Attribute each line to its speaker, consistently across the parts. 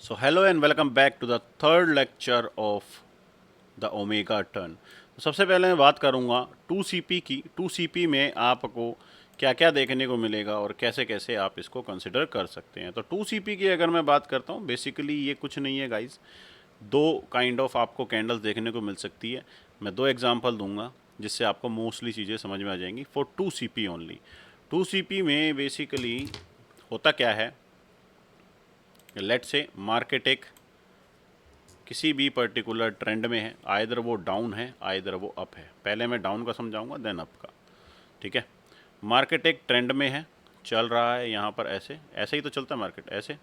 Speaker 1: So hello and welcome back to the third lecture of the Omega Turn। तो सबसे पहले मैं बात करूंगा 2CP की। 2CP में आपको क्या क्या देखने को मिलेगा और कैसे कैसे आप इसको कंसिडर कर सकते हैं। तो 2CP की अगर मैं बात करता हूँ, बेसिकली ये कुछ नहीं है गाइस। दो काइंड ऑफ आपको कैंडल्स देखने को मिल सकती है। मैं दो एग्जांपल दूंगा जिससे आपको मोस्टली चीज़ें समझ में आ जाएंगी फॉर 2CP ओनली। 2CP में बेसिकली होता क्या है, लेट से मार्केट एक किसी भी पर्टिकुलर ट्रेंड में है, आइदर वो डाउन है आइदर वो अप है। पहले मैं डाउन का समझाऊंगा देन अप का, ठीक है। मार्केट एक ट्रेंड में है, चल रहा है यहाँ पर ऐसे ऐसे ही तो चलता है मार्केट ऐसे।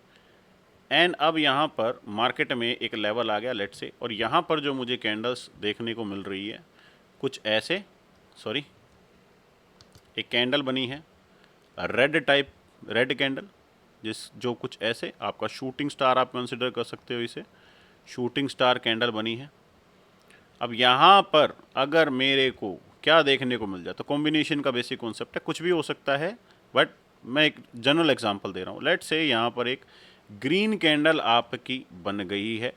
Speaker 1: एंड अब यहाँ पर मार्केट में एक लेवल आ गया लेट से, और यहाँ पर जो मुझे कैंडल्स देखने को मिल रही है कुछ ऐसे, सॉरी, एक कैंडल बनी है रेड टाइप, रेड कैंडल, जिस जो कुछ ऐसे आपका शूटिंग स्टार आप कंसिडर कर सकते हो इसे। शूटिंग स्टार कैंडल बनी है। अब यहाँ पर अगर मेरे को क्या देखने को मिल जाए, तो कॉम्बिनेशन का बेसिक कॉन्सेप्ट है, कुछ भी हो सकता है, बट मैं एक जनरल एग्जांपल दे रहा हूँ। लेट्स से यहाँ पर एक ग्रीन कैंडल आपकी बन गई है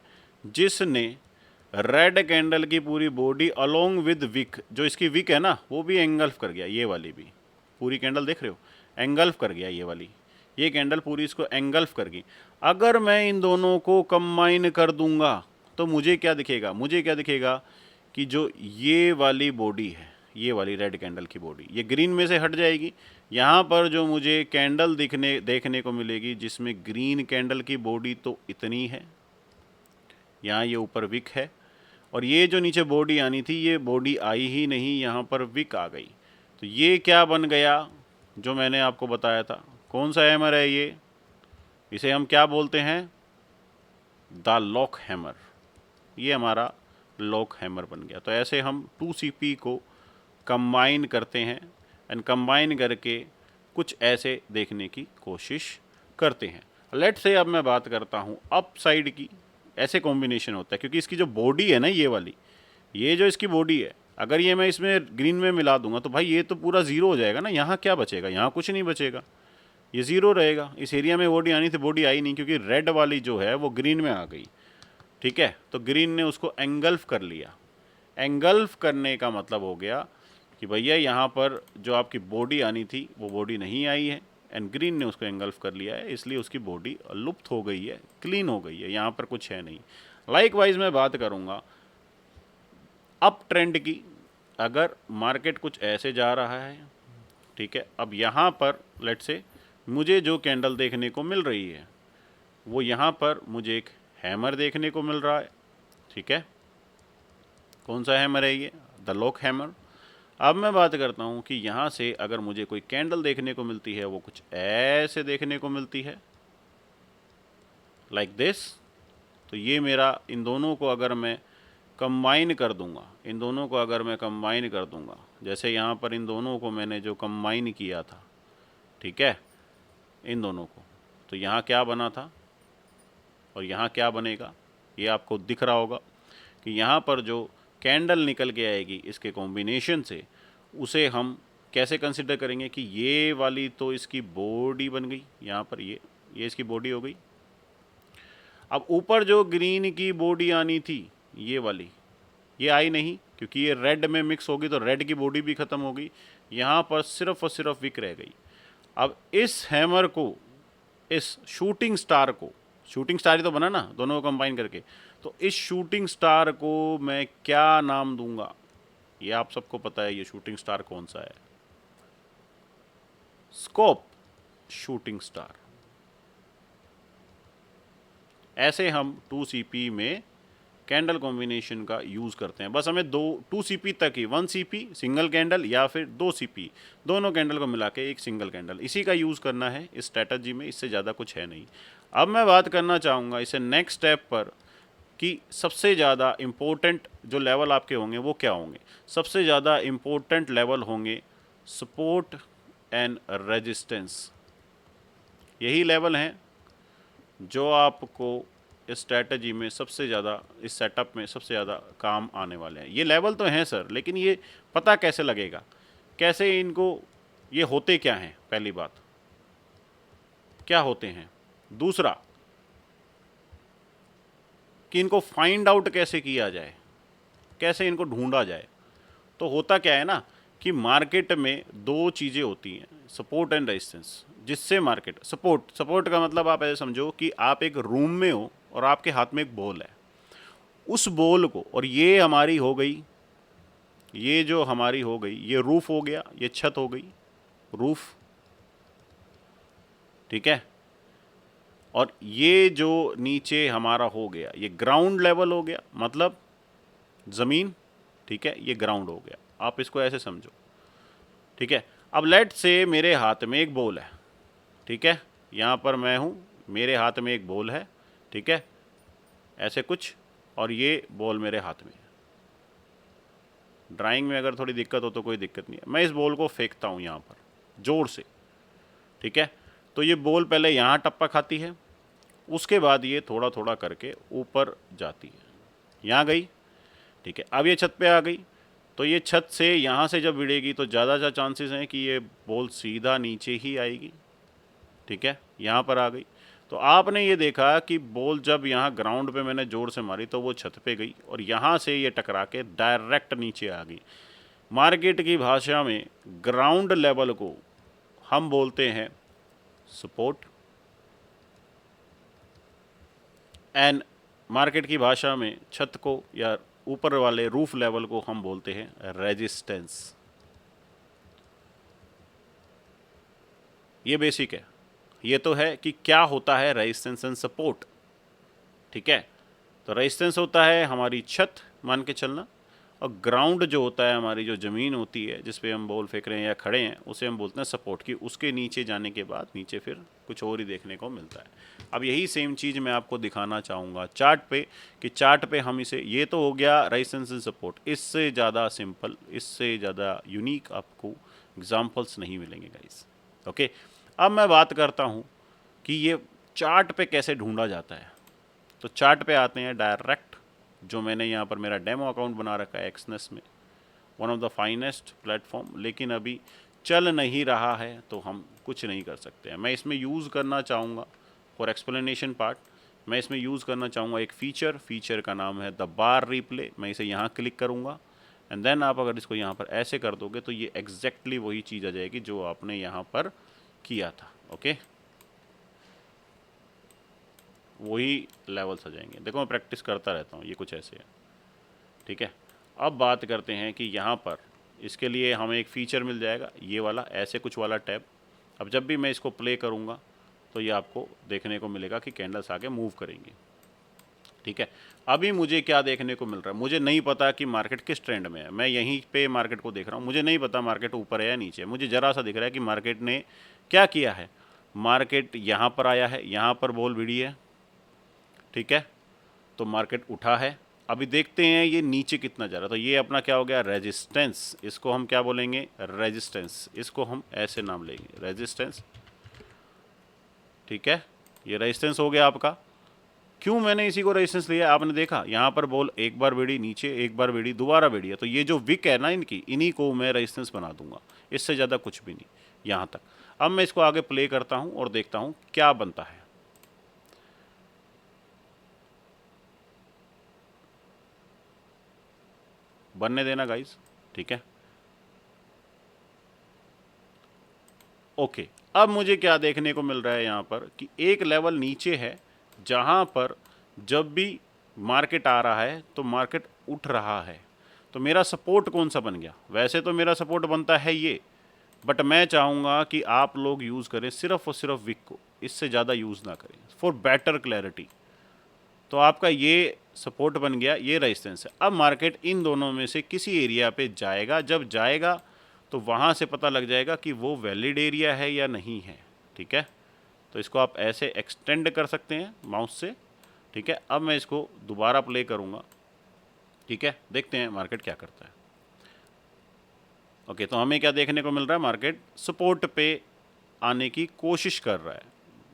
Speaker 1: जिसने रेड कैंडल की पूरी बॉडी अलोंग विद विक, जो इसकी विक है ना, वो भी एंगल्फ कर गया। ये वाली भी पूरी कैंडल देख रहे हो, एंगल्फ कर गया ये वाली। ये कैंडल पूरी इसको एंगल्फ कर गई। अगर मैं इन दोनों को कंबाइन कर दूंगा तो मुझे क्या दिखेगा, मुझे क्या दिखेगा कि जो ये वाली बॉडी है, ये वाली रेड कैंडल की बॉडी, ये ग्रीन में से हट जाएगी। यहाँ पर जो मुझे कैंडल देखने को मिलेगी जिसमें ग्रीन कैंडल की बॉडी तो इतनी है, यहाँ ये ऊपर विक है, और ये जो नीचे बॉडी आनी थी ये बॉडी आई ही नहीं, यहाँ पर विक आ गई। तो ये क्या बन गया, जो मैंने आपको बताया था। कौन सा हैमर है ये, इसे हम क्या बोलते हैं, द लॉक हैमर। ये हमारा लॉक हैमर बन गया। तो ऐसे हम 2CP को कंबाइन करते हैं एंड कंबाइन करके कुछ ऐसे देखने की कोशिश करते हैं। लेट से अब मैं बात करता हूँ अप साइड की। ऐसे कॉम्बिनेशन होता है क्योंकि इसकी जो बॉडी है ना, ये वाली, ये जो इसकी बॉडी है, अगर ये मैं इसमें ग्रीन में मिला दूंगा तो भाई ये तो पूरा ज़ीरो हो जाएगा ना। यहाँ क्या बचेगा, यहाँ कुछ नहीं बचेगा, ये ज़ीरो रहेगा। इस एरिया में बॉडी आनी थी, बॉडी आई नहीं क्योंकि रेड वाली जो है वो ग्रीन में आ गई, ठीक है। तो ग्रीन ने उसको एंगल्फ कर लिया। एंगल्फ करने का मतलब हो गया कि भैया यहाँ पर जो आपकी बॉडी आनी थी वो बॉडी नहीं आई है, एंड ग्रीन ने उसको एंगल्फ कर लिया है, इसलिए उसकी बॉडी लुप्त हो गई है, क्लीन हो गई है, यहाँ पर कुछ है नहीं। लाइकवाइज मैं बात करूँगा अप ट्रेंड की। अगर मार्केट कुछ ऐसे जा रहा है, ठीक है, अब यहाँ पर लेट से मुझे जो कैंडल देखने को मिल रही है वो यहाँ पर मुझे एक हैमर देखने को मिल रहा है, ठीक है। कौन सा हैमर है ये, द लॉक हैमर। अब मैं बात करता हूँ कि यहाँ से अगर मुझे कोई कैंडल देखने को मिलती है वो कुछ ऐसे देखने को मिलती है, लाइक दिस। तो ये मेरा, इन दोनों को अगर मैं कंबाइन कर दूंगा, इन दोनों को अगर मैं कंबाइन कर दूंगा, जैसे यहाँ पर इन दोनों को मैंने जो कंबाइन किया था, ठीक है, इन दोनों को, तो यहाँ क्या बना था और यहाँ क्या बनेगा, ये आपको दिख रहा होगा कि यहाँ पर जो कैंडल निकल के आएगी इसके कॉम्बिनेशन से, उसे हम कैसे कंसिडर करेंगे कि ये वाली तो इसकी बॉडी बन गई, यहाँ पर ये इसकी बॉडी हो गई। अब ऊपर जो ग्रीन की बॉडी आनी थी ये वाली, ये आई नहीं क्योंकि ये रेड में मिक्स होगी, तो रेड की बॉडी भी ख़त्म हो गई, यहाँ पर सिर्फ और सिर्फ विक रह गई। अब इस हैमर को, इस शूटिंग स्टार को, शूटिंग स्टार ही तो बना ना दोनों को कंबाइन करके, तो इस शूटिंग स्टार को मैं क्या नाम दूंगा, ये आप सबको पता है ये शूटिंग स्टार कौन सा है, स्कोप शूटिंग स्टार। ऐसे हम 2CP में कैंडल कॉम्बिनेशन का यूज़ करते हैं। बस हमें 2CP तक ही, 1CP सिंगल कैंडल या फिर 2CP, दोनों कैंडल को मिला के एक सिंगल कैंडल, इसी का यूज़ करना है इस स्ट्रैटेजी में, इससे ज़्यादा कुछ है नहीं। अब मैं बात करना चाहूँगा इसे नेक्स्ट स्टेप पर कि सबसे ज़्यादा इम्पोर्टेंट जो लेवल आपके होंगे वो क्या होंगे। सबसे ज़्यादा इम्पोर्टेंट लेवल होंगे सपोर्ट एंड रेजिस्टेंस। यही लेवल हैं जो आपको इस स्ट्रैटेजी में सबसे ज़्यादा, इस सेटअप में सबसे ज़्यादा काम आने वाले हैं। ये लेवल तो हैं सर, लेकिन ये पता कैसे लगेगा, कैसे इनको, ये होते क्या हैं, पहली बात क्या होते हैं। दूसरा, कि इनको फाइंड आउट कैसे किया जाए, कैसे इनको ढूंढा जाए। तो होता क्या है ना कि मार्केट में दो चीज़ें होती हैं, सपोर्ट एंड रेजिस्टेंस। जिससे मार्केट सपोर्ट का मतलब आप ऐसे समझो कि आप एक रूम में हो और आपके हाथ में एक बॉल है, उस बॉल को, और ये हमारी हो गई, ये जो हमारी हो गई ये रूफ हो गया, ये छत हो गई रूफ, ठीक है। और ये जो नीचे हमारा हो गया ये ग्राउंड लेवल हो गया, मतलब ज़मीन, ठीक है, ये ग्राउंड हो गया। आप इसको ऐसे समझो, ठीक है। अब लेट से मेरे हाथ में एक बॉल है, ठीक है, यहाँ पर मैं हूँ, मेरे हाथ में एक बॉल है, ठीक है, ऐसे कुछ, और ये बॉल मेरे हाथ में है। ड्राइंग में अगर थोड़ी दिक्कत हो तो कोई दिक्कत नहीं है। मैं इस बॉल को फेंकता हूँ यहाँ पर ज़ोर से, ठीक है। तो ये बॉल पहले यहाँ टप्पा खाती है, उसके बाद ये थोड़ा थोड़ा करके ऊपर जाती है, यहाँ गई, ठीक है। अब ये छत पे आ गई, तो ये छत से यहाँ से जब भिड़ेगी तो ज़्यादा चांसेस हैं कि ये बॉल सीधा नीचे ही आएगी, ठीक है, यहाँ पर आ गई। तो आपने ये देखा कि बॉल जब यहाँ ग्राउंड पे मैंने ज़ोर से मारी तो वो छत पे गई और यहाँ से ये टकरा के डायरेक्ट नीचे आ गई। मार्केट की भाषा में ग्राउंड लेवल को हम बोलते हैं सपोर्ट, एंड मार्केट की भाषा में छत को या ऊपर वाले रूफ लेवल को हम बोलते हैं रेजिस्टेंस। ये बेसिक है। ये तो है कि क्या होता है रेजिस्टेंस एंड सपोर्ट, ठीक है। तो रेजिस्टेंस होता है हमारी छत मान के चलना, और ग्राउंड जो होता है हमारी जो ज़मीन होती है जिस पे हम बॉल फेंक रहे हैं या खड़े हैं उसे हम बोलते हैं सपोर्ट की। उसके नीचे जाने के बाद नीचे फिर कुछ और ही देखने को मिलता है। अब यही सेम चीज़ मैं आपको दिखाना चाहूँगा चार्ट पे, कि चार्ट पे हम इसे, ये तो हो गया रेजिस्टेंस एंड सपोर्ट, इससे ज़्यादा सिंपल, इससे ज़्यादा यूनिक आपको एग्जाम्पल्स नहीं मिलेंगे गाइस, ओके। अब मैं बात करता हूँ कि ये चार्ट पे कैसे ढूंढा जाता है। तो चार्ट पे आते हैं डायरेक्ट, जो मैंने यहाँ पर मेरा डेमो अकाउंट बना रखा है एक्सनेस में, one of the finest platform, लेकिन अभी चल नहीं रहा है तो हम कुछ नहीं कर सकते हैं। मैं इसमें यूज़ करना चाहूँगा फॉर एक्सप्लेनेशन पार्ट, मैं इसमें यूज़ करना चाहूँगा एक फ़ीचर का नाम है द बार रिप्ले। मैं इसे यहाँ क्लिक करूँगा एंड देन आप अगर इसको यहाँ पर ऐसे कर दोगे तो ये एग्जैक्टली वही चीज़ आ जाएगी जो आपने यहाँ पर किया था, ओके। वही लेवल्स आ जाएंगे। देखो मैं प्रैक्टिस करता रहता हूँ, ये कुछ ऐसे है, ठीक है। अब बात करते हैं कि यहाँ पर इसके लिए हमें एक फ़ीचर मिल जाएगा, ये वाला ऐसे कुछ वाला टैब। अब जब भी मैं इसको प्ले करूँगा तो ये आपको देखने को मिलेगा कि कैंडल्स आगे मूव करेंगी, ठीक है। अभी मुझे क्या देखने को मिल रहा है, मुझे नहीं पता कि मार्केट किस ट्रेंड में है। मैं यहीं पे मार्केट को देख रहा हूँ, मुझे नहीं पता मार्केट ऊपर है या नीचे। मुझे ज़रा सा दिख रहा है कि मार्केट ने क्या किया है, मार्केट यहाँ पर आया है, यहाँ पर बॉल भिड़ी है, ठीक है, तो मार्केट उठा है। अभी देखते हैं ये नीचे कितना जा रहा है। तो ये अपना क्या हो गया, रेजिस्टेंस, इसको हम क्या बोलेंगे, रेजिस्टेंस, इसको हम ऐसे नाम लेंगे रेजिस्टेंस, ठीक है। ये रेजिस्टेंस हो गया आपका। क्यों मैंने इसी को रेजिस्टेंस लिया, आपने देखा यहाँ पर बॉल एक बार भिड़ी नीचे, एक बार भिड़ी, दोबारा भिड़ी है, तो ये जो विक है ना इनकी, इन्हीं को मैं रेजिस्टेंस बना दूंगा, इससे ज़्यादा कुछ भी नहीं यहाँ तक। अब मैं इसको आगे प्ले करता हूँ और देखता हूँ क्या बनता है। बनने देना गाइस, ठीक है, ओके। अब मुझे क्या देखने को मिल रहा है यहाँ पर कि एक लेवल नीचे है जहाँ पर जब भी मार्केट आ रहा है तो मार्केट उठ रहा है। तो मेरा सपोर्ट कौन सा बन गया, वैसे तो मेरा सपोर्ट बनता है ये, बट मैं चाहूँगा कि आप लोग यूज़ करें सिर्फ और सिर्फ विक को, इससे ज़्यादा यूज़ ना करें फॉर बेटर क्लैरिटी। तो आपका ये सपोर्ट बन गया, ये रेजिस्टेंस है। अब मार्केट इन दोनों में से किसी एरिया पे जाएगा, जब जाएगा तो वहाँ से पता लग जाएगा कि वो वैलिड एरिया है या नहीं है, ठीक है। तो इसको आप ऐसे एक्सटेंड कर सकते हैं माउस से, ठीक है। अब मैं इसको दोबारा प्ले करूँगा, ठीक है, देखते हैं मार्केट क्या करता है। ओके, तो हमें क्या देखने को मिल रहा है, मार्केट सपोर्ट पे आने की कोशिश कर रहा है,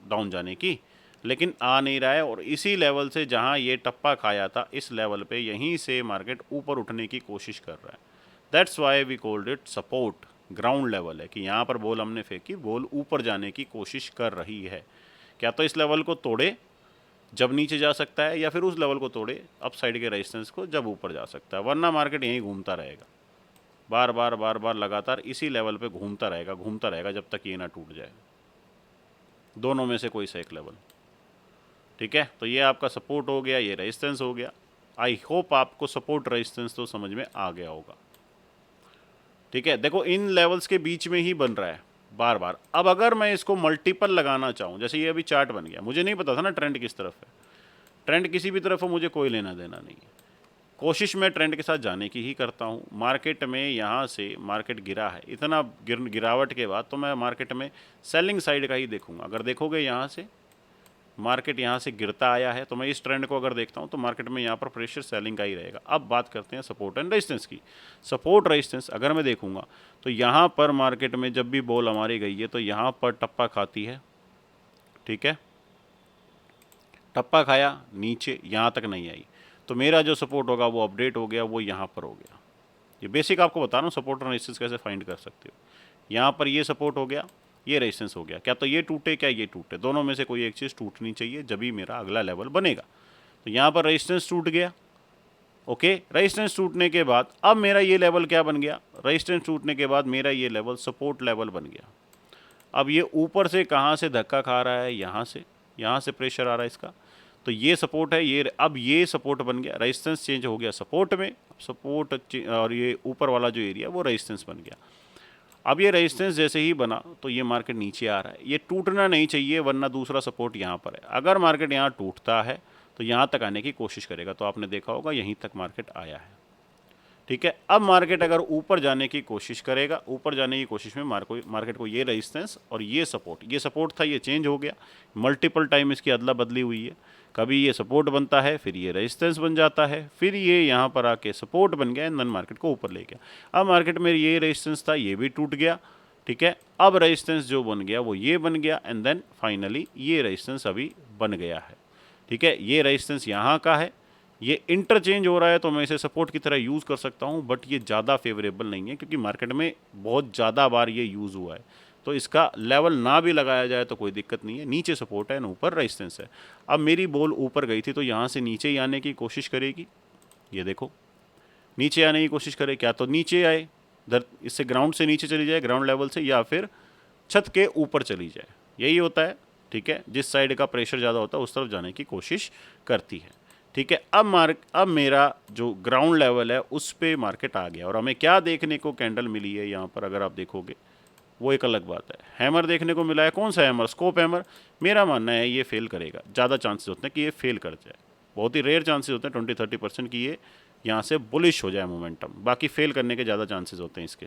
Speaker 1: डाउन जाने की, लेकिन आ नहीं रहा है। और इसी लेवल से जहाँ ये टप्पा खाया था, इस लेवल पे यहीं से मार्केट ऊपर उठने की कोशिश कर रहा है। That's why we called it support. Ground level है कि यहाँ पर बॉल हमने फेंकी, बॉल ऊपर जाने की कोशिश कर रही है, क्या तो इस लेवल को तोड़े जब नीचे जा सकता है, या फिर उस लेवल को तोड़े अप साइड के रेजिस्टेंस को जब ऊपर जा सकता है, वरना मार्केट यहीं घूमता रहेगा, बार बार बार बार लगातार इसी लेवल पे घूमता रहेगा जब तक ये ना टूट जाए, दोनों में से कोई सा एक लेवल। ठीक है, तो ये आपका सपोर्ट हो गया, ये रेजिस्टेंस हो गया। आई होप आपको सपोर्ट रेजिस्टेंस तो समझ में आ गया होगा। ठीक है, देखो इन लेवल्स के बीच में ही बन रहा है बार बार। अब अगर मैं इसको मल्टीपल लगाना चाहूँ, जैसे ये अभी चार्ट बन गया, मुझे नहीं पता था ना ट्रेंड किस तरफ है, ट्रेंड किसी भी तरफ हो मुझे कोई लेना देना नहीं है, कोशिश मैं ट्रेंड के साथ जाने की ही करता हूँ। मार्केट में यहाँ से मार्केट गिरा है, इतना गिरावट के बाद तो मैं मार्केट में सेलिंग साइड का ही देखूंगा। अगर देखोगे यहाँ से मार्केट यहाँ से गिरता आया है, तो मैं इस ट्रेंड को अगर देखता हूँ तो मार्केट में यहाँ पर प्रेशर सेलिंग का ही रहेगा। अब बात करते हैं सपोर्ट एंड रेजिस्टेंस की। सपोर्ट रेजिस्टेंस अगर मैं देखूंगा तो यहाँ पर मार्केट में जब भी बॉल हमारी गई है तो यहाँ पर टप्पा खाती है। ठीक है, टप्पा खाया, नीचे यहाँ तक नहीं आई, तो मेरा जो सपोर्ट होगा वो अपडेट हो गया, वो यहाँ पर हो गया। ये बेसिक आपको बता रहा हूँ सपोर्ट और रेजिस्टेंस कैसे फाइंड कर सकते हो। यहाँ पर ये सपोर्ट हो गया, ये रेजिस्टेंस हो गया, क्या तो ये टूटे क्या ये टूटे, दोनों में से कोई एक चीज़ टूटनी चाहिए जब ही मेरा अगला लेवल बनेगा। तो यहाँ पर रेजिस्टेंस टूट गया। ओके, रेजिस्टेंस टूटने के बाद अब मेरा ये लेवल क्या बन गया, रेजिस्टेंस टूटने के बाद मेरा ये लेवल सपोर्ट लेवल बन गया। अब ये ऊपर से कहाँ से धक्का खा रहा है, यहाँ से प्रेशर आ रहा है इसका, तो ये सपोर्ट है, ये अब ये सपोर्ट बन गया, रेजिस्टेंस चेंज हो गया सपोर्ट में, सपोर्ट और ये ऊपर वाला जो एरिया वो रेजिस्टेंस बन गया। अब ये रेजिस्टेंस जैसे ही बना तो ये मार्केट नीचे आ रहा है, ये टूटना नहीं चाहिए वरना दूसरा सपोर्ट यहाँ पर है। अगर मार्केट यहाँ टूटता है तो यहाँ तक आने की कोशिश करेगा, तो आपने देखा होगा यहीं तक मार्केट आया है। ठीक है, अब मार्केट अगर ऊपर जाने की कोशिश करेगा, ऊपर जाने की कोशिश में मार्केट को ये रेजिस्टेंस और ये सपोर्ट था, ये चेंज हो गया, मल्टीपल टाइम इसकी अदला बदली हुई है। कभी ये सपोर्ट बनता है, फिर ये रेजिस्टेंस बन जाता है, फिर ये यहाँ पर आके सपोर्ट बन गया, एंड देन मार्केट को ऊपर ले गया। अब मार्केट में ये रेजिस्टेंस था, ये भी टूट गया। ठीक है, अब रेजिस्टेंस जो बन गया वो ये बन गया, एंड देन फाइनली ये रेजिस्टेंस अभी बन गया है। ठीक है, ये रेजिस्टेंस यहाँ का है, ये इंटरचेंज हो रहा है, तो मैं इसे सपोर्ट की तरह यूज़ कर सकता हूँ, बट ये ज़्यादा फेवरेबल नहीं है क्योंकि मार्केट में बहुत ज़्यादा बार ये यूज़ हुआ है। तो इसका लेवल ना भी लगाया जाए तो कोई दिक्कत नहीं है, नीचे सपोर्ट है ना ऊपर रेजिस्टेंस है। अब मेरी बॉल ऊपर गई थी तो यहाँ से नीचे ही आने की कोशिश करेगी, ये देखो नीचे आने की कोशिश करे, क्या तो नीचे आए, इससे ग्राउंड से नीचे चली जाए, ग्राउंड लेवल से, या फिर छत के ऊपर चली जाए, यही होता है। ठीक है, जिस साइड का प्रेशर ज़्यादा होता है उस तरफ जाने की कोशिश करती है। ठीक है, अब मेरा जो ग्राउंड लेवल है उस पे मार्केट आ गया, और हमें क्या देखने को कैंडल मिली है यहाँ पर अगर आप देखोगे वो एक अलग बात है। हैमर देखने को मिला है, कौन सा हैमर, स्कोप हैमर। मेरा मानना है ये फेल करेगा, ज़्यादा चांसेस होते हैं कि ये फेल कर जाए, बहुत ही रेयर चांसेस होते हैं 20-30% की ये यहाँ से बुलिश हो जाए मोमेंटम, बाकी फेल करने के ज़्यादा चांसेस होते हैं इसके।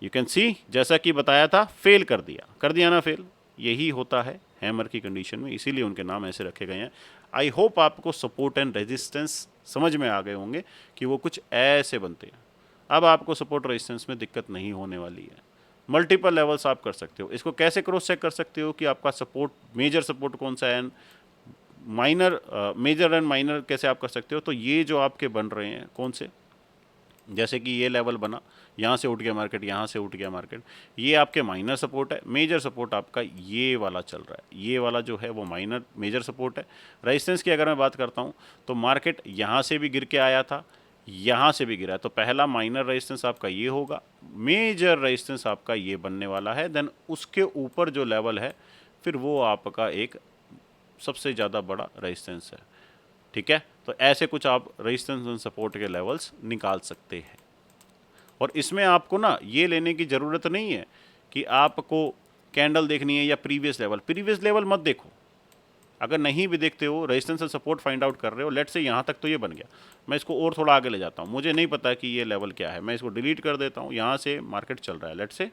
Speaker 1: यू कैन सी, जैसा कि बताया था फेल कर दिया ना फेल, यही होता है हैमर की कंडीशन में, इसीलिए उनके नाम ऐसे रखे गए हैं। आई होप आपको सपोर्ट एंड रेजिस्टेंस समझ में आ गए होंगे कि वो कुछ ऐसे बनते हैं। अब आपको सपोर्ट रेजिस्टेंस में दिक्कत नहीं होने वाली है, मल्टीपल लेवल्स आप कर सकते हो। इसको कैसे क्रॉस चेक कर सकते हो कि आपका सपोर्ट, मेजर सपोर्ट कौन सा है, मेजर एंड माइनर कैसे आप कर सकते हो, तो ये जो आपके बन रहे हैं कौन से, जैसे कि ये लेवल बना, यहाँ से उठ गया मार्केट, यहाँ से उठ गया मार्केट, ये आपके माइनर सपोर्ट है। मेजर सपोर्ट आपका ये वाला चल रहा है, ये वाला जो है वो मेजर सपोर्ट है। रेजिस्टेंस की अगर मैं बात करता हूँ तो मार्केट यहाँ से भी गिर के आया था, यहाँ से भी गिरा है, तो पहला माइनर रेजिस्टेंस आपका ये होगा, मेजर रेजिस्टेंस आपका ये बनने वाला है, देन उसके ऊपर जो लेवल है फिर वो आपका एक सबसे ज़्यादा बड़ा रेजिस्टेंस है। ठीक है, तो ऐसे कुछ आप रेजिस्टेंस एंड सपोर्ट के लेवल्स निकाल सकते हैं। और इसमें आपको ना ये लेने की ज़रूरत नहीं है कि आपको कैंडल देखनी है या प्रीवियस लेवल मत देखो। अगर नहीं भी देखते हो, resistance and support find out कर रहे हो, लेट से यहाँ तक तो ये बन गया, मैं इसको और थोड़ा आगे ले जाता हूँ, मुझे नहीं पता कि ये लेवल क्या है, मैं इसको डिलीट कर देता हूँ। यहाँ से मार्केट चल रहा है, लेट से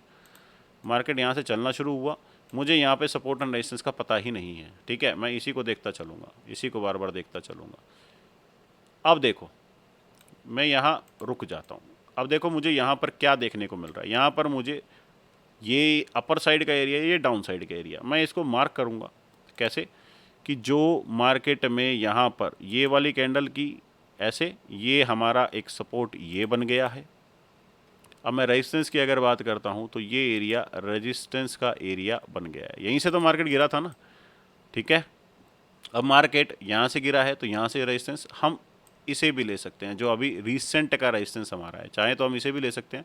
Speaker 1: मार्केट यहाँ से चलना शुरू हुआ, मुझे यहाँ पे सपोर्ट एंड रेजिस्टेंस का पता ही नहीं है। ठीक है, मैं इसी को देखता चलूँगा, इसी को बार बार देखता चलूँगा। अब देखो मैं यहाँ रुक जाता हूँ, अब देखो मुझे यहाँ पर क्या देखने को मिल रहा है। यहाँ पर मुझे ये अपर साइड का एरिया, ये डाउन साइड का एरिया, मैं इसको मार्क करूँगा कैसे, कि जो मार्केट में यहाँ पर ये वाली कैंडल की ऐसे, ये हमारा एक सपोर्ट ये बन गया है। अब मैं रेजिस्टेंस की अगर बात करता हूँ तो ये एरिया रेजिस्टेंस का एरिया बन गया है, यहीं से तो मार्केट गिरा था ना। ठीक है। अब मार्केट यहाँ से गिरा है तो यहाँ से रेजिस्टेंस हम इसे भी ले सकते हैं, जो अभी रिसेंट का रेजिस्टेंस हमारा है, चाहे तो हम इसे भी ले सकते हैं,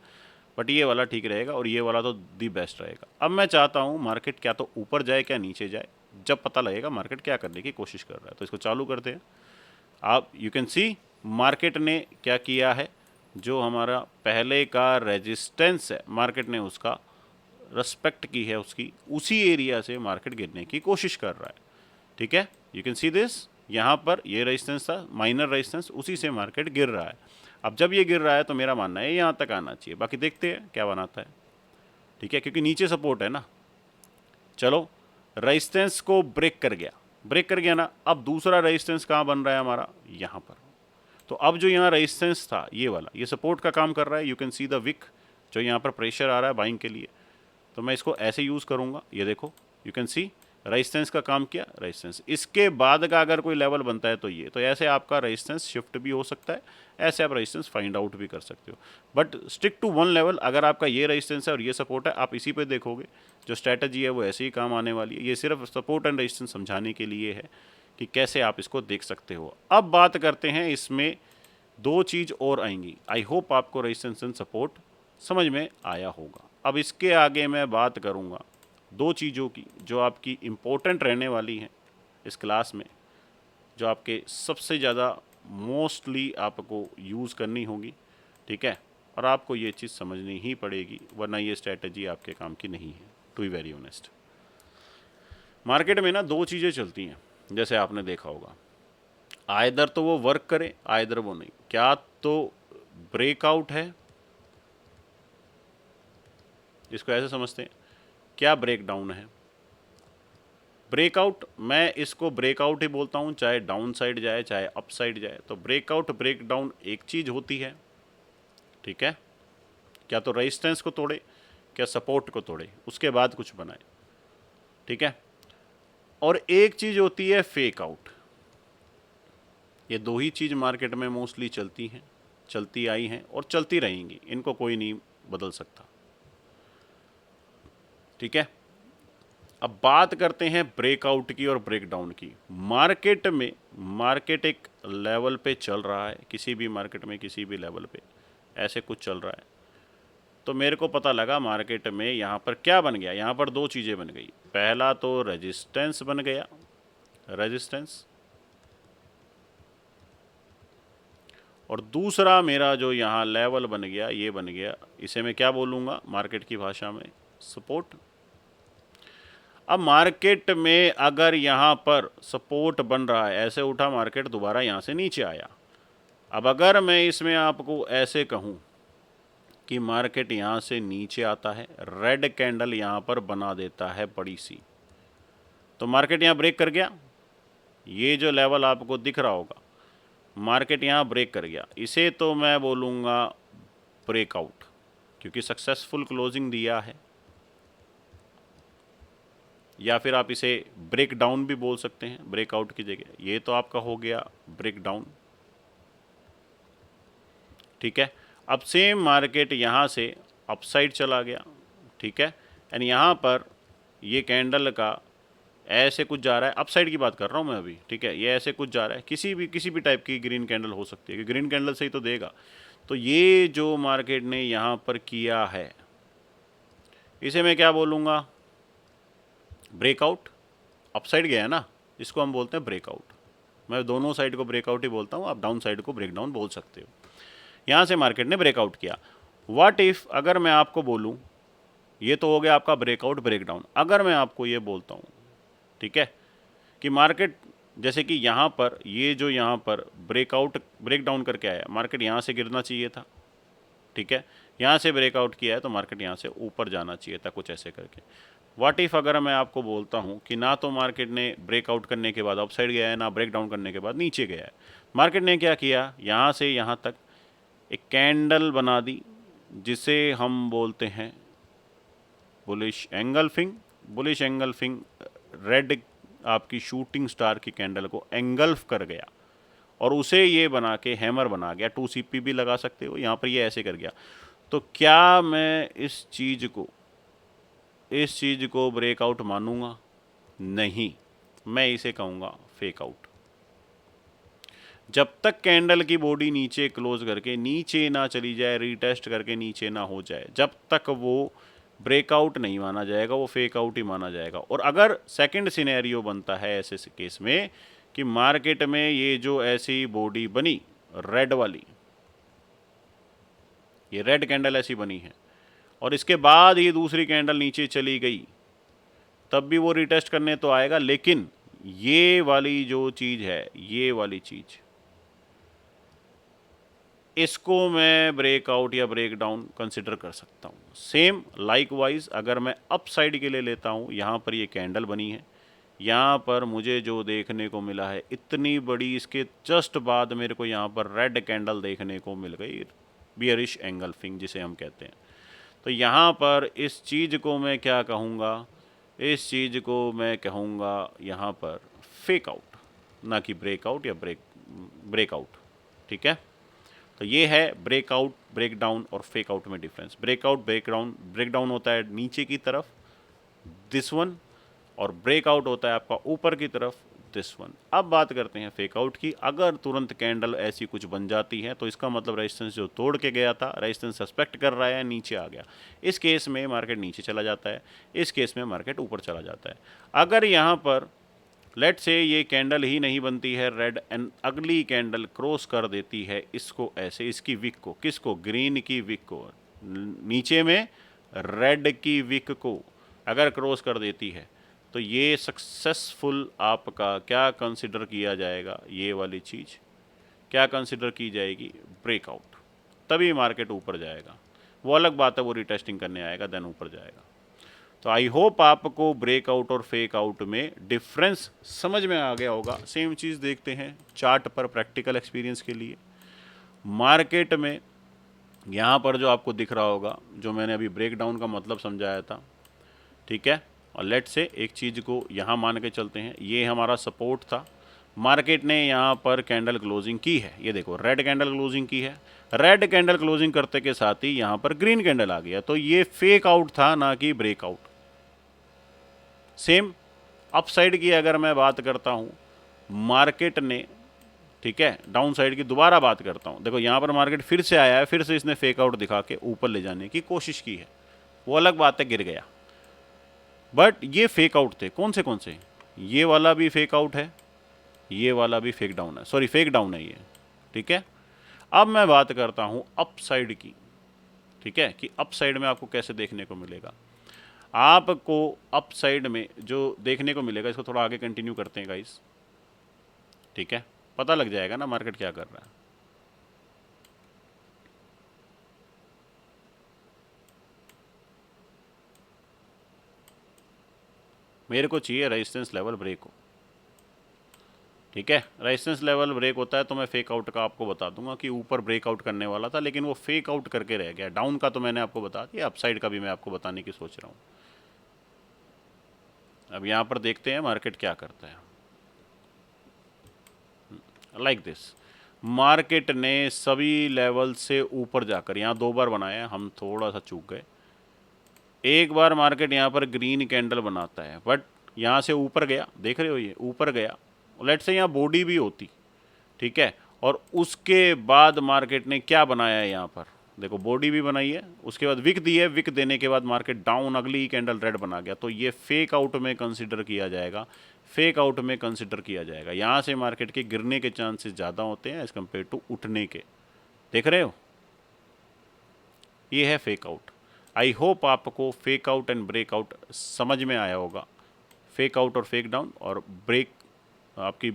Speaker 1: बट ये वाला ठीक रहेगा और ये वाला तो दी बेस्ट रहेगा। अब मैं चाहता हूँ मार्केट क्या तो ऊपर जाए क्या नीचे जाए, जब पता लगेगा मार्केट क्या करने की कोशिश कर रहा है। तो इसको चालू करते हैं। आप यू कैन सी मार्केट ने क्या किया है, जो हमारा पहले का रेजिस्टेंस है मार्केट ने उसका रेस्पेक्ट की है, उसकी उसी एरिया से मार्केट गिरने की कोशिश कर रहा है। ठीक है, यू कैन सी दिस, यहाँ पर ये रेजिस्टेंस था, माइनर रेजिस्टेंस, उसी से मार्केट गिर रहा है। अब जब ये गिर रहा है तो मेरा मानना है यहाँ तक आना चाहिए, बाकी देखते हैं क्या बनाता है। ठीक है, क्योंकि नीचे सपोर्ट है ना। चलो, रेजिस्टेंस को ब्रेक कर गया, ब्रेक कर गया ना। अब दूसरा रेजिस्टेंस कहाँ बन रहा है हमारा, यहाँ पर। तो अब जो यहाँ रेजिस्टेंस था ये वाला, ये सपोर्ट का काम कर रहा है। You can see the wick, जो यहाँ पर प्रेशर आ रहा है बाइंग के लिए। तो मैं इसको ऐसे यूज़ करूँगा, ये देखो, यू कैन सी रेजिस्टेंस का काम किया, रेजिस्टेंस। इसके बाद का अगर कोई लेवल बनता है तो ये, तो ऐसे आपका रेजिस्टेंस शिफ्ट भी हो सकता है, ऐसे आप रेजिस्टेंस फाइंड आउट भी कर सकते हो। But stick to one level. अगर आपका ये रेजिस्टेंस है और ये सपोर्ट है, आप इसी पे देखोगे, जो स्ट्रैटेजी है वो ऐसे ही काम आने वाली है। ये सिर्फ सपोर्ट एंड रेजिस्टेंस समझाने के लिए है कि कैसे आप इसको देख सकते हो। अब बात करते हैं, इसमें दो चीज़ और आएंगी। आई होप आपको रेजिस्टेंस एंड सपोर्ट समझ में आया होगा। अब इसके आगे मैं बात करूँगा दो चीज़ों की, जो आपकी इम्पोर्टेंट रहने वाली हैं इस क्लास में, जो आपके सबसे ज़्यादा मोस्टली आपको यूज़ करनी होगी। ठीक है, और आपको ये चीज़ समझनी ही पड़ेगी, वरना ये स्ट्रैटेजी आपके काम की नहीं है, to be very honest. Market में ना दो चीज़ें चलती हैं, जैसे आपने देखा होगा, आइदर तो वो वर्क करे, आइदर वो नहीं। क्या तो ब्रेकआउट है, इसको ऐसे समझते हैं, क्या ब्रेकडाउन है। ब्रेकआउट, मैं इसको ब्रेकआउट ही बोलता हूँ, चाहे डाउन साइड जाए चाहे अप साइड जाए। तो ब्रेकआउट ब्रेकडाउन एक चीज़ होती है। ठीक है, क्या तो रेजिस्टेंस को तोड़े, क्या सपोर्ट को तोड़े, उसके बाद कुछ बनाए। ठीक है, और एक चीज़ होती है फेक आउट। ये दो ही चीज़ मार्केट में मोस्टली चलती हैं, चलती आई हैं और चलती रहेंगी, इनको कोई नहीं बदल सकता। ठीक है, अब बात करते हैं ब्रेकआउट की और ब्रेकडाउन की। मार्केट में, मार्केट एक लेवल पे चल रहा है, किसी भी मार्केट में किसी भी लेवल पे ऐसे कुछ चल रहा है। तो मेरे को पता लगा मार्केट में यहाँ पर क्या बन गया, यहाँ पर दो चीज़ें बन गई। पहला तो रेजिस्टेंस बन गया, रेजिस्टेंस, और दूसरा मेरा जो यहाँ लेवल बन गया, ये बन गया, इसे मैं क्या बोलूँगा मार्केट की भाषा में, सपोर्ट। अब मार्केट में अगर यहाँ पर सपोर्ट बन रहा है, ऐसे उठा मार्केट, दोबारा यहाँ से नीचे आया। अब अगर मैं इसमें आपको ऐसे कहूँ कि मार्केट यहाँ से नीचे आता है, रेड कैंडल यहाँ पर बना देता है बड़ी सी, तो मार्केट यहाँ ब्रेक कर गया। ये जो लेवल आपको दिख रहा होगा, मार्केट यहाँ ब्रेक कर गया, इसे तो मैं बोलूँगा ब्रेकआउट, क्योंकि सक्सेसफुल क्लोजिंग दिया है। या फिर आप इसे ब्रेक डाउन भी बोल सकते हैं ब्रेकआउट की जगह। ये तो आपका हो गया ब्रेक डाउन। ठीक है, अब सेम मार्केट यहाँ से अपसाइड चला गया। ठीक है, एंड यहाँ पर ये कैंडल का ऐसे कुछ जा रहा है, अपसाइड की बात कर रहा हूँ मैं अभी। ठीक है, ये ऐसे कुछ जा रहा है, किसी भी टाइप की ग्रीन कैंडल हो सकती है, कि ग्रीन कैंडल से ही तो देगा। तो ये जो मार्केट ने यहाँ पर किया है, इसे मैं क्या बोलूँगा, ब्रेकआउट। अपसाइड गया है ना, इसको हम बोलते हैं ब्रेकआउट। मैं दोनों साइड को ब्रेकआउट ही बोलता हूँ, आप डाउन साइड को ब्रेकडाउन बोल सकते हो। यहाँ से मार्केट ने ब्रेकआउट किया। व्हाट इफ़, अगर मैं आपको बोलूँ, ये तो हो गया आपका ब्रेकआउट ब्रेकडाउन। अगर मैं आपको ये बोलता हूँ, ठीक है, कि मार्केट जैसे कि यहाँ पर, ये जो यहाँ पर ब्रेकआउट ब्रेकडाउन करके आया, मार्केट यहाँ से गिरना चाहिए था। ठीक है, यहाँ से ब्रेकआउट किया है तो मार्केट यहाँ से ऊपर जाना चाहिए था, कुछ ऐसे करके। व्हाट इफ़ अगर मैं आपको बोलता हूँ कि ना तो मार्केट ने ब्रेकआउट करने के बाद अपसाइड गया है, ना ब्रेक डाउन करने के बाद नीचे गया है, मार्केट ने क्या किया, यहाँ से यहाँ तक एक कैंडल बना दी, जिसे हम बोलते हैं bullish engulfing. Bullish engulfing, red आपकी शूटिंग स्टार की कैंडल को एंगल्फ कर गया और उसे ये बना के हैमर बना गया। 2CP भी लगा सकते हो, यहाँ पर ये ऐसे कर गया। तो क्या मैं इस चीज़ को ब्रेकआउट मानूंगा? नहीं, मैं इसे कहूँगा फेक आउट। जब तक कैंडल की बॉडी नीचे क्लोज करके नीचे ना चली जाए, रीटेस्ट करके नीचे ना हो जाए, जब तक वो ब्रेकआउट नहीं माना जाएगा, वो फेक आउट ही माना जाएगा। और अगर सेकंड सिनेरियो बनता है ऐसे केस में कि मार्केट में ये जो ऐसी बॉडी बनी रेड वाली, ये रेड कैंडल ऐसी बनी है और इसके बाद ये दूसरी कैंडल नीचे चली गई, तब भी वो रिटेस्ट करने तो आएगा, लेकिन ये वाली जो चीज़ है, ये वाली चीज़, इसको मैं ब्रेकआउट या ब्रेक डाउन कंसिडर कर सकता हूँ। सेम लाइकवाइज अगर मैं अप साइड के लिए लेता हूँ, यहाँ पर ये कैंडल बनी है, यहाँ पर मुझे जो देखने को मिला है इतनी बड़ी, इसके जस्ट बाद मेरे को यहाँ पर रेड कैंडल देखने को मिल गई, बियरिश एंगल्फिंग जिसे हम कहते हैं। तो यहाँ पर इस चीज़ को मैं क्या कहूँगा, इस चीज़ को मैं कहूँगा यहाँ पर फेक आउट, ना कि ब्रेकआउट या ब्रेकआउट। ठीक है, तो ये है ब्रेकआउट, ब्रेक डाउन और फेक आउट में डिफरेंस। ब्रेकआउट ब्रेक डाउन होता है नीचे की तरफ, दिस वन, और ब्रेकआउट होता है आपका ऊपर की तरफ, दिस वन। अब बात करते हैं फेक आउट की। अगर तुरंत कैंडल ऐसी कुछ बन जाती है तो इसका मतलब रेजिस्टेंस जो तोड़ के गया था, रेजिस्टेंस सस्पेक्ट कर रहा है, नीचे आ गया। इस केस में मार्केट नीचे चला जाता है, इस केस में मार्केट ऊपर चला जाता है। अगर यहाँ पर लेट से ये कैंडल ही नहीं बनती है रेड, एंड अगली कैंडल क्रॉस कर देती है इसको ऐसे, इसकी विक को, किसको, ग्रीन की विक को, नीचे में रेड की विक को अगर क्रॉस कर देती है, तो ये सक्सेसफुल आपका क्या कंसिडर किया जाएगा, ये वाली चीज़ क्या कंसिडर की जाएगी, ब्रेकआउट। तभी मार्केट ऊपर जाएगा। वो अलग बात है, वो रिटेस्टिंग करने आएगा देन ऊपर जाएगा। तो आई होप आपको ब्रेकआउट और फेक आउट में डिफरेंस समझ में आ गया होगा। सेम चीज़ देखते हैं चार्ट पर प्रैक्टिकल एक्सपीरियंस के लिए। मार्केट में यहाँ पर जो आपको दिख रहा होगा, जो मैंने अभी ब्रेक डाउन का मतलब समझाया था, ठीक है, और लेट से एक चीज़ को यहाँ मान के चलते हैं, ये हमारा सपोर्ट था, मार्केट ने यहाँ पर कैंडल क्लोजिंग की है, ये देखो रेड कैंडल क्लोजिंग की है, रेड कैंडल क्लोजिंग करते के साथ ही यहाँ पर ग्रीन कैंडल आ गया, तो ये फेक आउट था, ना कि ब्रेकआउट। सेम अप साइड की अगर मैं बात करता हूँ, मार्केट ने, ठीक है, डाउन साइड की दोबारा बात करता हूँ, देखो यहाँ पर मार्केट फिर से आया है, फिर से इसने फेक आउट दिखा के ऊपर ले जाने की कोशिश की है, वो अलग बात है, गिर गया, बट ये फेक आउट थे। कौन से, ये वाला भी फेक आउट है, ये वाला भी फेक डाउन है, सॉरी फेक डाउन है ये, ठीक है। अब मैं बात करता हूँ अप साइड की, ठीक है, कि अप साइड में आपको कैसे देखने को मिलेगा। आपको अप साइड में जो देखने को मिलेगा, इसको थोड़ा आगे कंटिन्यू करते हैं गाइस, ठीक है, पता लग जाएगा ना मार्केट क्या कर रहा है। मेरे को चाहिए रेजिस्टेंस लेवल ब्रेक हो, ठीक है, रेजिस्टेंस लेवल ब्रेक होता है तो मैं फेक आउट का आपको बता दूंगा कि ऊपर ब्रेकआउट करने वाला था, लेकिन वो फेक आउट करके रह गया। डाउन का तो मैंने आपको बता दिया, अपसाइड का भी मैं आपको बताने की सोच रहा हूँ। अब यहाँ पर देखते हैं मार्केट क्या करता है। लाइक दिस, मार्केट ने सभी लेवल से ऊपर जाकर यहाँ 2 बार बनाया, हम थोड़ा सा चूक गए। एक बार मार्केट यहाँ पर ग्रीन कैंडल बनाता है, बट यहाँ से ऊपर गया, देख रहे हो ये ऊपर गया, लेट से यहाँ बॉडी भी होती, ठीक है, और उसके बाद मार्केट ने क्या बनाया है, यहाँ पर देखो बॉडी भी बनाई है, उसके बाद विक दी है, विक देने के बाद मार्केट डाउन, अगली ही कैंडल रेड बना गया, तो ये फेक आउट में कंसिडर किया जाएगा, फेक आउट में कंसिडर किया जाएगा। यहाँ से मार्केट के गिरने के चांसेस ज़्यादा होते हैं एज़ कम्पेयर टू उठने के, देख रहे हो, ये है फेक आउट। आई होप आपको fake out and break out समझ में आया होगा, फेक आउट और फेक डाउन और ब्रेक आपकी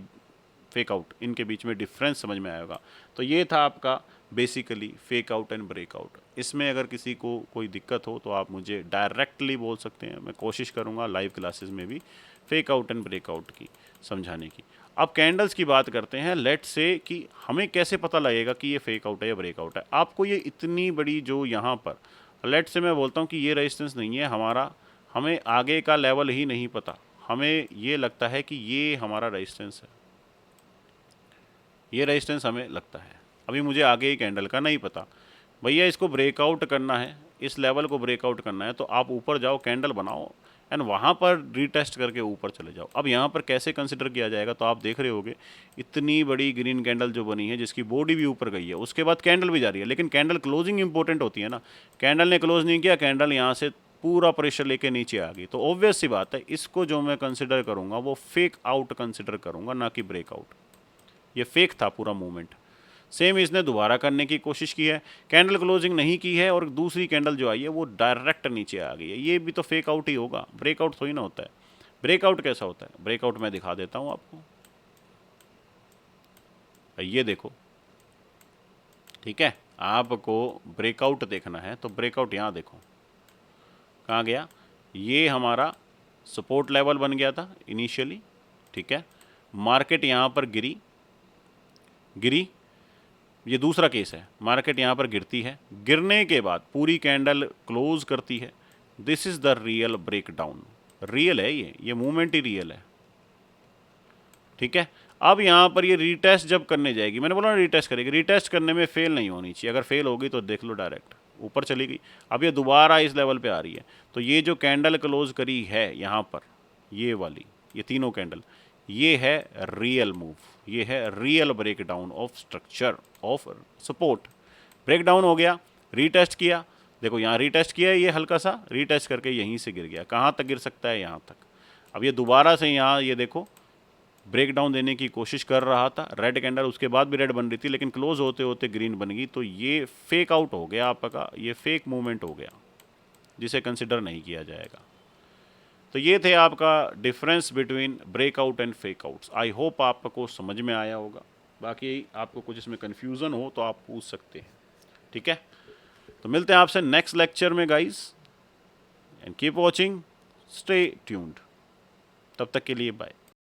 Speaker 1: फेक आउट, इनके बीच में डिफरेंस समझ में आया होगा। तो ये था आपका basically fake out and break out. इसमें अगर किसी को कोई दिक्कत हो तो आप मुझे डायरेक्टली बोल सकते हैं, मैं कोशिश करूँगा लाइव क्लासेस में भी fake out and break out की समझाने की। अब कैंडल्स की बात करते हैं। लेट से कि हमें कैसे पता लगेगा कि ये फेक आउट है या ब्रेक आउट है। आपको ये इतनी बड़ी जो यहाँ पर लेट से मैं बोलता हूँ कि ये रेजिस्टेंस नहीं है हमारा, हमें आगे का लेवल ही नहीं पता, हमें ये लगता है कि ये हमारा रेजिस्टेंस है, ये रेजिस्टेंस हमें लगता है, अभी मुझे आगे ही कैंडल का नहीं पता। भैया इसको ब्रेकआउट करना है, इस लेवल को ब्रेकआउट करना है तो आप ऊपर जाओ, कैंडल बनाओ, एंड वहाँ पर रीटेस्ट करके ऊपर चले जाओ। अब यहाँ पर कैसे कंसिडर किया जाएगा, तो आप देख रहे होगे इतनी बड़ी ग्रीन कैंडल जो बनी है जिसकी बॉडी भी ऊपर गई है, उसके बाद कैंडल भी जा रही है, लेकिन कैंडल क्लोजिंग इंपॉर्टेंट होती है ना। कैंडल ने क्लोज नहीं किया, कैंडल यहाँ से पूरा प्रेशर लेके नीचे आ गई, तो ऑब्वियस सी बात है इसको जो मैं कंसिडर करूँगा वो फेक आउट कंसिडर करूँगा, ना कि ब्रेकआउट। ये फेक था पूरा मूवमेंट। सेम इसने दोबारा करने की कोशिश की है, कैंडल क्लोजिंग नहीं की है और दूसरी कैंडल जो आई है वो डायरेक्ट नीचे आ गई है, ये भी तो फेक आउट ही होगा, ब्रेकआउट थोड़ी ना होता है। ब्रेकआउट कैसा होता है, ब्रेकआउट मैं दिखा देता हूँ आपको, ये देखो, ठीक है। आपको ब्रेकआउट देखना है तो ब्रेकआउट यहाँ देखो कहाँ गया, ये हमारा सपोर्ट लेवल बन गया था इनिशियली, ठीक है। मार्केट यहाँ पर गिरी, ये दूसरा केस है, मार्केट यहाँ पर गिरती है, गिरने के बाद पूरी कैंडल क्लोज करती है। This is the real breakdown, real है ये मूवमेंट ही रियल है, ठीक है। अब यहाँ पर ये रीटेस्ट जब करने जाएगी, मैंने बोला ना रीटेस्ट करेगी, रीटेस्ट करने में फेल नहीं होनी चाहिए, अगर फेल होगी तो देख लो डायरेक्ट ऊपर चली गई। अब ये दोबारा इस लेवल पे आ रही है, तो ये जो कैंडल क्लोज करी है यहाँ पर, ये वाली, ये तीनों कैंडल, ये है रियल मूव, ये है real breakdown of structure of support. Breakdown हो गया, रीटेस्ट किया, देखो यहाँ रीटेस्ट किया है, ये हल्का सा रीटेस्ट करके यहीं से गिर गया, कहाँ तक गिर सकता है, यहाँ तक। अब ये दोबारा से यहाँ ये देखो ब्रेकडाउन देने की कोशिश कर रहा था, रेड कैंडल, उसके बाद भी रेड बन रही थी, लेकिन क्लोज होते होते ग्रीन बन गई, तो ये फेक आउट हो गया आपका, ये फेक मूवमेंट हो गया जिसे कंसिडर नहीं किया जाएगा। तो ये थे आपका difference between breakout and fake outs. I hope आपको समझ में आया होगा, बाकी आपको कुछ इसमें कन्फ्यूज़न हो तो आप पूछ सकते हैं, ठीक है। तो मिलते हैं आपसे नेक्स्ट लेक्चर में guys, and keep watching, stay tuned, तब तक के लिए बाय।